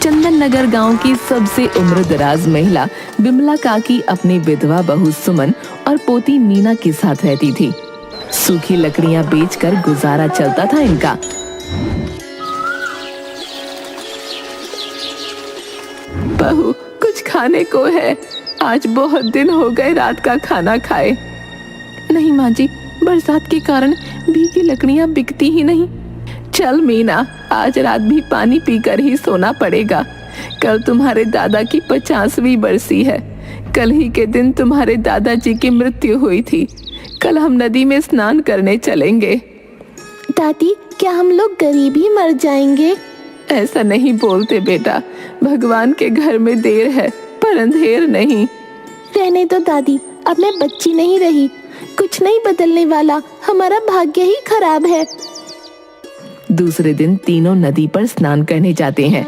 चंदन नगर गांव की सबसे उम्रदराज महिला बिमला काकी अपनी विधवा बहू सुमन और पोती मीना के साथ रहती थी। सूखी लकड़ियां बेचकर गुजारा चलता था इनका। बहू, कुछ खाने को है? आज बहुत दिन हो गए रात का खाना खाए। नहीं माँ जी, बरसात के कारण भीगी लकड़ियां बिकती ही नहीं। चल मीना, आज रात भी पानी पीकर ही सोना पड़ेगा। कल तुम्हारे दादा की 50वीं बरसी है। कल ही के दिन तुम्हारे दादाजी की मृत्यु हुई थी। कल हम नदी में स्नान करने चलेंगे। दादी, क्या हम लोग गरीब ही मर जाएंगे? ऐसा नहीं बोलते बेटा, भगवान के घर में देर है पर अंधेर नहीं। रहने दो दादी, अब मैं बच्ची नहीं रही। कुछ नहीं बदलने वाला, हमारा भाग्य ही खराब है। दूसरे दिन तीनों नदी पर स्नान करने जाते हैं।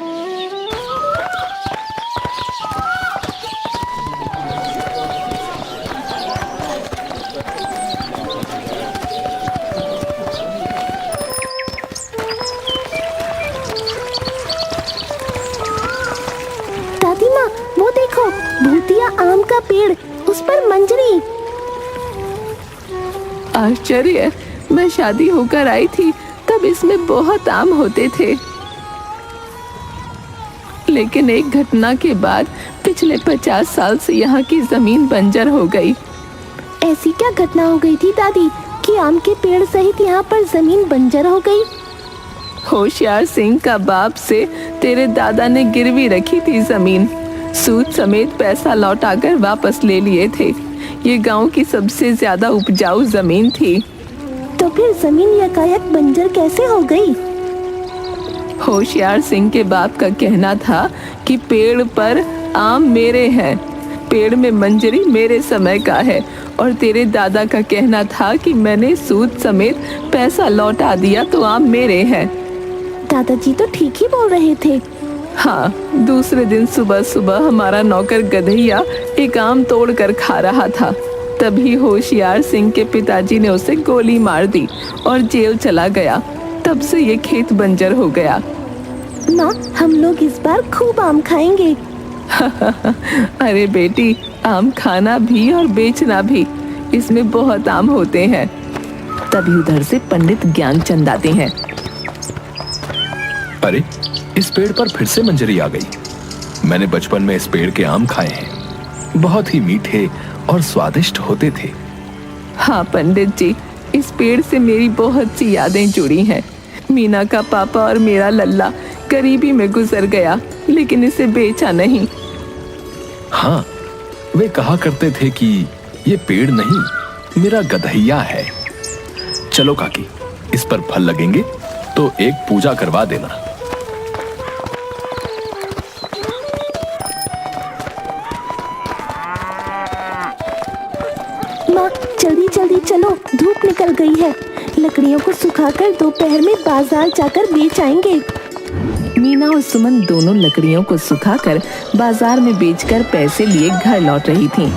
दादी माँ, वो देखो, भूतिया आम का पेड़, उस पर मंजरी। आश्चर्य, मैं शादी होकर आई थी तब इसमें बहुत आम होते थे, लेकिन एक घटना के बाद पिछले 50 साल से यहाँ की जमीन बंजर हो गई। ऐसी क्या घटना हो गई थी दादी कि आम के पेड़ सहित यहाँ पर जमीन बंजर हो गई? होशियार सिंह का बाप से तेरे दादा ने गिरवी रखी थी जमीन, सूद समेत पैसा लौटाकर वापस ले लिए थे। ये गांव की सबसे ज्यादा उपजाऊ जमीन थी। तो फिर जमीन यकायक बंजर कैसे हो गई? होशियार सिंह के बाप का कहना था कि पेड़ पर आम मेरे हैं, पेड़ में मंजरी मेरे समय का है, और तेरे दादा का कहना था कि मैंने सूद समेत पैसा लौटा दिया तो आम मेरे हैं। दादाजी तो ठीक ही बोल रहे थे। हाँ, दूसरे दिन सुबह सुबह हमारा नौकर गधैया एक आम तोड़ कर खा रहा था। तभी होशियार सिंह के पिताजी ने उसे गोली मार दी और जेल चला गया। तब से ये खेत बंजर हो गया। माँ, हम लोग इस बार खूब आम खाएंगे। अरे बेटी, आम खाना भी और बेचना भी, इसमें बहुत आम होते हैं। तभी उधर से पंडित ज्ञानचंद आते हैं। अरे, इस पेड़ पर फिर से मंजरी आ गई। मैंने बचपन में इस पेड़ के आम खाए हैं, बहुत ही मीठे और स्वादिष्ट होते थे। हाँ पंडित जी, इस पेड़ से मेरी बहुत सी यादें जुड़ी हैं। मीना का पापा और मेरा लल्ला गरीबी में गुजर गया, लेकिन इसे बेचा नहीं। हाँ, वे कहा करते थे कि ये पेड़ नहीं, मेरा गधैया है। चलो काकी, इस पर फल लगेंगे तो एक पूजा करवा देना। माँ, जल्दी जल्दी चलो, धूप निकल गई है। लकड़ियों को सुखाकर दोपहर में बाजार जाकर बेच आएंगे। मीना और सुमन दोनों लकड़ियों को सुखाकर बाजार में बेचकर पैसे लिए घर लौट रही थीं।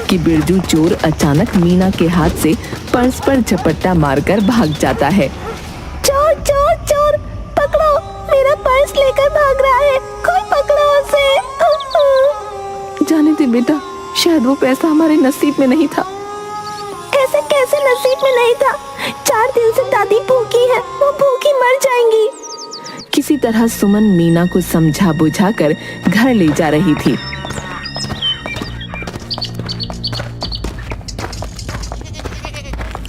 कि बिरजू चोर अचानक मीना के हाथ से पर्स पर झपट्टा मारकर भाग जाता है। चोर चोर चोर, पकड़ो, मेरा पर्स लेकर भाग रहा है, कोई पकड़ो उसे। जाने दे बेटा, शायद वो पैसा हमारे नसीब में नहीं था। ऐसे कैसे नसीब में नहीं था? 4 दिन से दादी भूखी है, वो भूखी मर जाएंगी। किसी तरह सुमन मीना को समझा बुझाकर घर ले जा रही थी।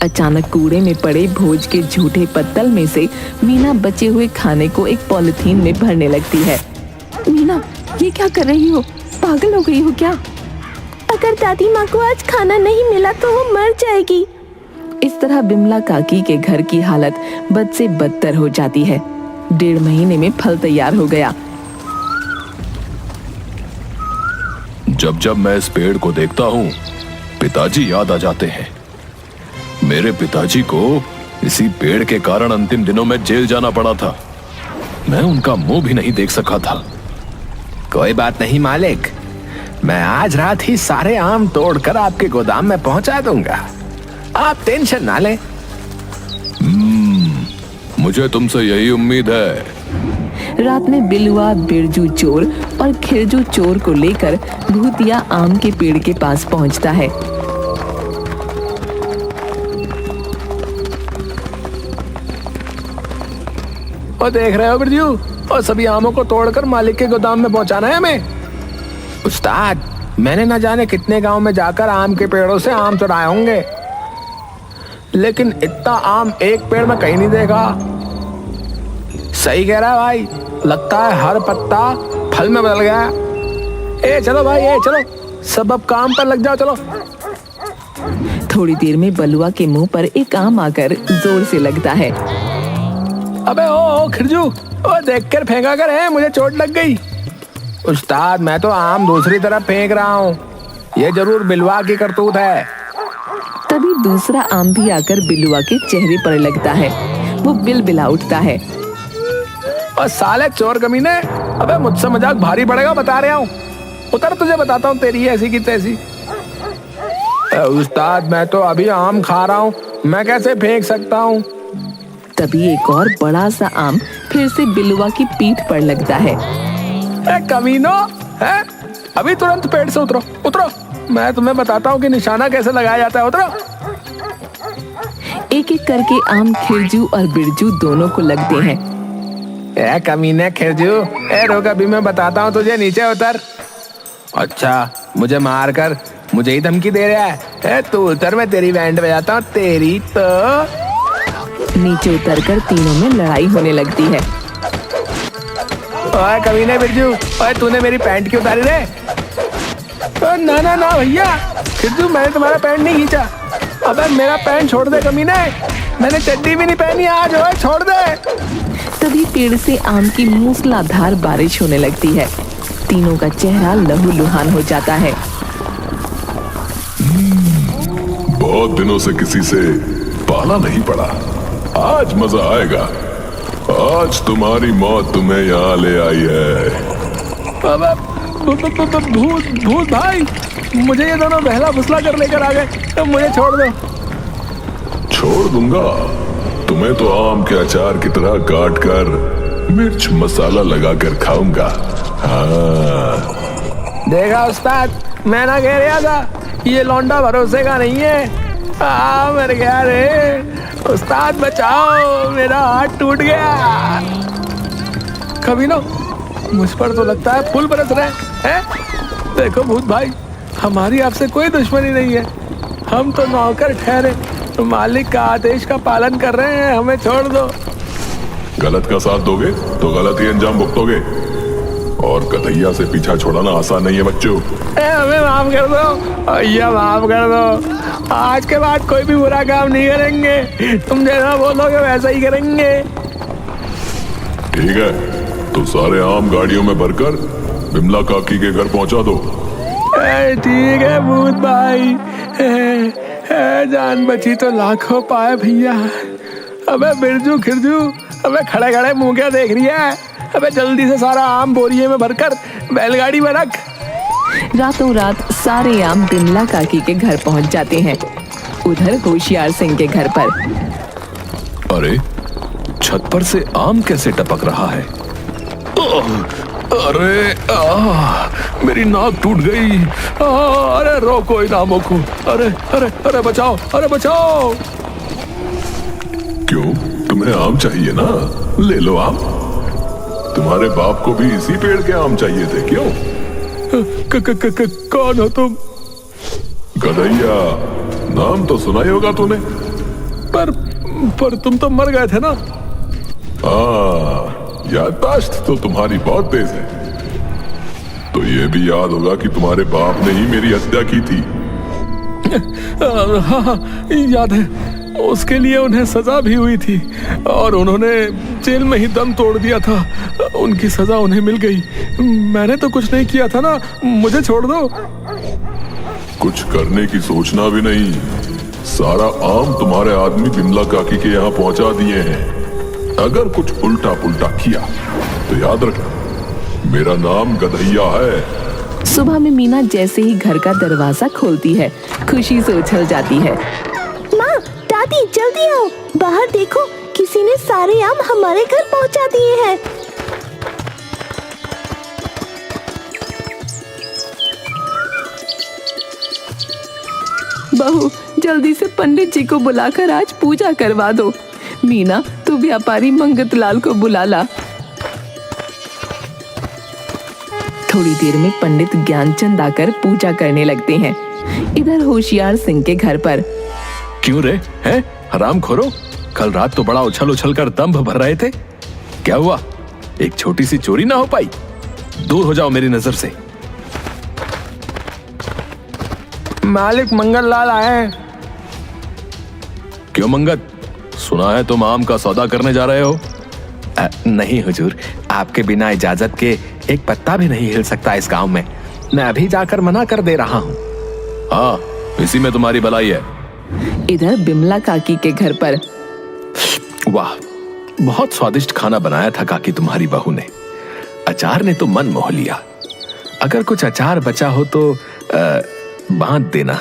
अचानक कूड़े में पड़े भोज के झूठे पत्तल में से मीना बचे हुए खाने को एक पॉलिथीन में भरने लगती है। मीना, ये क्या कर रही हो? पागल हो गई हो क्या? अगर दादी माँ को आज खाना नहीं मिला तो वो मर जाएगी। इस तरह बिमला काकी के घर की हालत बद से बदतर हो जाती है। 1.5 महीने में फल तैयार हो गया। जब जब मैं इस पेड़ को देखता हूँ, पिताजी याद आ जाते हैं। मेरे पिताजी को इसी पेड़ के कारण अंतिम दिनों में जेल जाना पड़ा था। मैं उनका मुंह भी नहीं देख सका था। कोई बात नहीं मालिक, मैं आज रात ही सारे आम तोड़कर आपके गोदाम में पहुंचा दूंगा, आप टेंशन ना लें। मुझे तुमसे यही उम्मीद है। रात में बिलुआ बिरजू चोर और खिरजू चोर को लेकर भूतिया आम के पेड़ के पास पहुंचता है। और देख रहे हो बिरजू, और सभी आमों को तोड़कर मालिक के गोदाम में पहुंचाना है हमें। उस्ताद, मैंने न जाने कितने गांव में जाकर आम के पेड़ों से आम चुराए होंगे, लेकिन इतना आम एक पेड़ में कहीं नहीं देखा। सही कह रहा है भाई, लगता है हर पत्ता फल में बदल गया। ए चलो भाई, ए चलो, सब अब काम पर लग जाओ, चलो। थोड़ी देर में बलुआ के मुंह पर एक आम आकर जोर से लगता है। अबे ओ खिरजू, ओ देख कर फेंका कर, है मुझे चोट लग गई। उस्ताद, मैं तो आम दूसरी तरफ फेंक रहा हूँ, ये जरूर बिलवा की करतूत है। तभी दूसरा आम भी आकर बिलुआ के चेहरे पर लगता है। वो बिलबिला उठता है। और साले चोर कमीने, अबे मुझसे मजाक भारी पड़ेगा, बता रहा हूँ। उतर, तुझे बताता हूँ तेरी ऐसी की तैसी। उस्ताद, मैं तो अभी आम खा रहा हूँ, मैं कैसे फेंक सकता हूँ। तभी एक और बड़ा सा आम फिर से बिलुआ की पीठ पर लगता है। कमीनो, है अभी तुरंत पेड़ से उतरो, उतरो, मैं तुम्हें बताता हूँ कि निशाना कैसे लगाया जाता है, उतरो। एक एक करके आम खिरजू और बिरजू दोनों को लगते हैं। ए कमीने खिरजू, ए रुक, अभी मैं बताता हूँ तुझे, नीचे उतर। अच्छा, मुझे मार कर मुझे ही धमकी दे रहा है? ए तू उतर, मैं तेरी बैंड बजाता हूँ, तेरी तो। नीचे उतरकर तीनों में लड़ाई होने लगती है। ओए कमीने बिरजू, ओए तूने मेरी पैंट क्यों उतारी रे? ना ना ना भैया, खिरजू, मैंने तुम्हारा पैंट नहीं खींचा। अबे मेरा पैंट छोड़ दे कमीने, मैंने चड्डी भी नहीं पहनी आज, ओए छोड़ दे। तभी पेड़ से आम की मूसलाधार बारिश होने लगती है। तीनों का चेहरा लहूलुहान हो जाता है। बहुत दिनों से किसी से पाला नहीं पड़ा, आज मजा आएगा। आज तुम्हारी मौत तुम्हें यहाँ ले आई है। भूत भाई, मुझे ये दोनों बहला फुसला कर लेकर आ गए, तो मुझे छोड़ दो। छोड़ दूंगा, तुम्हें तो आम के अचार की तरह काट कर मिर्च मसाला लगाकर खाऊंगा। हाँ। देखा उस्ताद, मैं ना कह रहा था, ये लौंडा भरोसे का नहीं है। मर गया रे उस्ताद, बचाओ, मेरा हाथ टूट गया। कभी ना, मुझ पर तो लगता है फूल बरस रहे हैं। देखो भूत भाई, हमारी आपसे कोई दुश्मनी नहीं है, हम तो नौकर ठहरे, तो मालिक का आदेश का पालन कर रहे हैं, हमें छोड़ दो। गलत का साथ दोगे तो गलत ही अंजाम भुगतोगे, और गधैया से पीछा छोड़ाना आसान नहीं है बच्चों। हमें माफ कर दो भैया, माफ कर दो, आज के बाद कोई भी बुरा काम नहीं करेंगे, तुम जैसा बोलोगे वैसा ही करेंगे। ठीक है, तो सारे आम गाड़ियों में भरकर बिमला काकी के घर पहुंचा दो। ठीक है भूत भाई, जान बची तो लाखों पाए भैया। अबे बिरजू खिरजू, अबे खड़े खड़े मुंह क्या देख रही है? अबे जल्दी से सारा आम बोरिये में भरकर बैलगाड़ी में रख। रातों रात सारे आम बिमला काकी के घर पहुंच जाते हैं। उधर होशियार सिंह के घर पर। अरे, छत पर से आम कैसे टपक रहा है? अरे मेरी नाक टूट गई। अरे रोको इन आमों को, अरे अरे अरे बचाओ, अरे बचाओ। क्यों, तुम्हें आम चाहिए ना? ले लो आम। तुम्हारे बाप को भी इसी पेड़ के आम चाहिए थे, क्यों? कौन हो तुम? गधैया, नाम तो सुना ही होगा तूने। पर तुम तो मर गए थे ना? हाँ, याददाश्त तो तुम्हारी बहुत तेज है। तो ये भी याद होगा कि तुम्हारे बाप ने ही मेरी हत्या की थी। हाँ, याद है। उसके लिए उन्हें सजा भी हुई थी और उन्होंने जेल में ही दम तोड़ दिया था। उनकी सजा उन्हें मिल गई। मैंने तो कुछ नहीं किया था ना, मुझे छोड़ दो। कुछ करने की सोचना भी नहीं। सारा आम तुम्हारे आदमी बिमला काकी के यहाँ पहुंचा दिए हैं। अगर कुछ उल्टा पुल्टा किया तो याद रखना, मेरा नाम गधैया है। सुबह में मीना जैसे ही घर का दरवाजा खोलती है, खुशी से उछल जाती है। माँ, दादी, जल्दी आओ, बाहर देखो, किसी ने सारे आम हमारे घर पहुंचा दिए हैं। बहू, जल्दी से पंडित जी को बुलाकर आज पूजा करवा दो। मीना, तू व्यापारी मंगत लाल को बुला ला। थोड़ी देर में पंडित ज्ञानचंद आकर पूजा करने लगते हैं। इधर होशियार सिंह के घर पर। क्यों रे, हैं हरामखोरो, कल रात तो बड़ा उछल उछल कर दंभ भर रहे थे, क्या हुआ? एक छोटी सी चोरी ना हो पाई? दूर हो जाओ मेरी नजर से। मालिक मंगल लाल आए हैं। क्यों मंगत, सुना है तुम आम का सौदा करने जा रहे हो? नहीं हुजूर, आपके बिना इजाजत के एक पत्ता भी नहीं हिल सकता इस गांव में। मैं अभी जाकर मना कर दे रहा हूँ। हाँ, इसी में तुम्हारी भलाई है। इधर बिमला काकी के घर पर। वाह, बहुत स्वादिष्ट खाना बनाया था काकी तुम्हारी बहू ने। अचार ने तो मन मोह लिया। अगर कुछ अचार बचा हो तो बांट देना।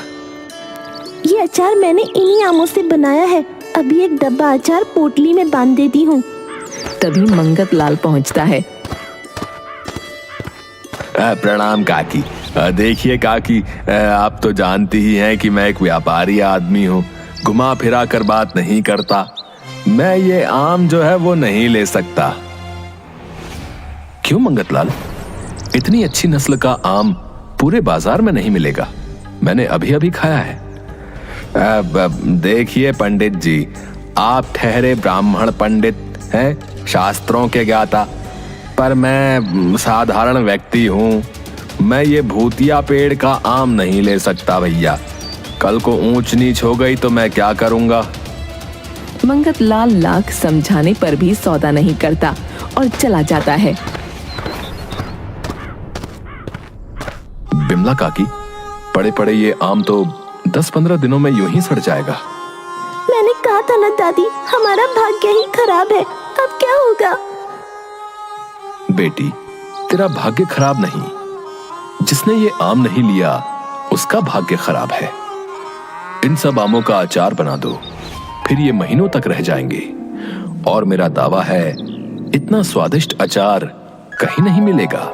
ये अचार मैंने इन्हीं आमों से बनाया है। अभी एक डब्बा अचार पोटली में बांध देती हूँ। तभी मंगत लाल पहुंचता है। प्रणाम काकी। देखिए काकी, आप तो जानती ही हैं कि मैं एक व्यापारी आदमी हूँ, घुमा फिरा कर बात नहीं करता। मैं ये आम जो है वो नहीं ले सकता। क्यों मंगत लाल, इतनी अच्छी नस्ल का आम पूरे बाजार में नहीं मिलेगा। मैंने अभी अभी खाया है। देखिए पंडित जी, आप ठहरे ब्राह्मण पंडित हैं, शास्त्रों के ज्ञाता, पर मैं साधारण व्यक्ति हूँ। मैं ये भूतिया पेड़ का आम नहीं ले सकता भैया। कल को ऊंच नीच हो गई तो मैं क्या करूँगा? मंगत लाल लाख समझाने पर भी सौदा नहीं करता और चला जाता है। बिमला काकी, पड़े पड़े ये आम तो 10-15 दिनों में यूं ही सड़ जाएगा। मैंने कहा था ना दादी, हमारा भाग्य ही खराब है। अब क्या होगा? बेटी, तेरा भाग्य खराब नहीं, जिसने ये आम नहीं लिया उसका भाग्य खराब है। इन सब आमों का अचार बना दो, फिर ये महीनों तक रह जाएंगे। और मेरा दावा है, इतना स्वादिष्ट अचार कहीं नहीं मिलेगा।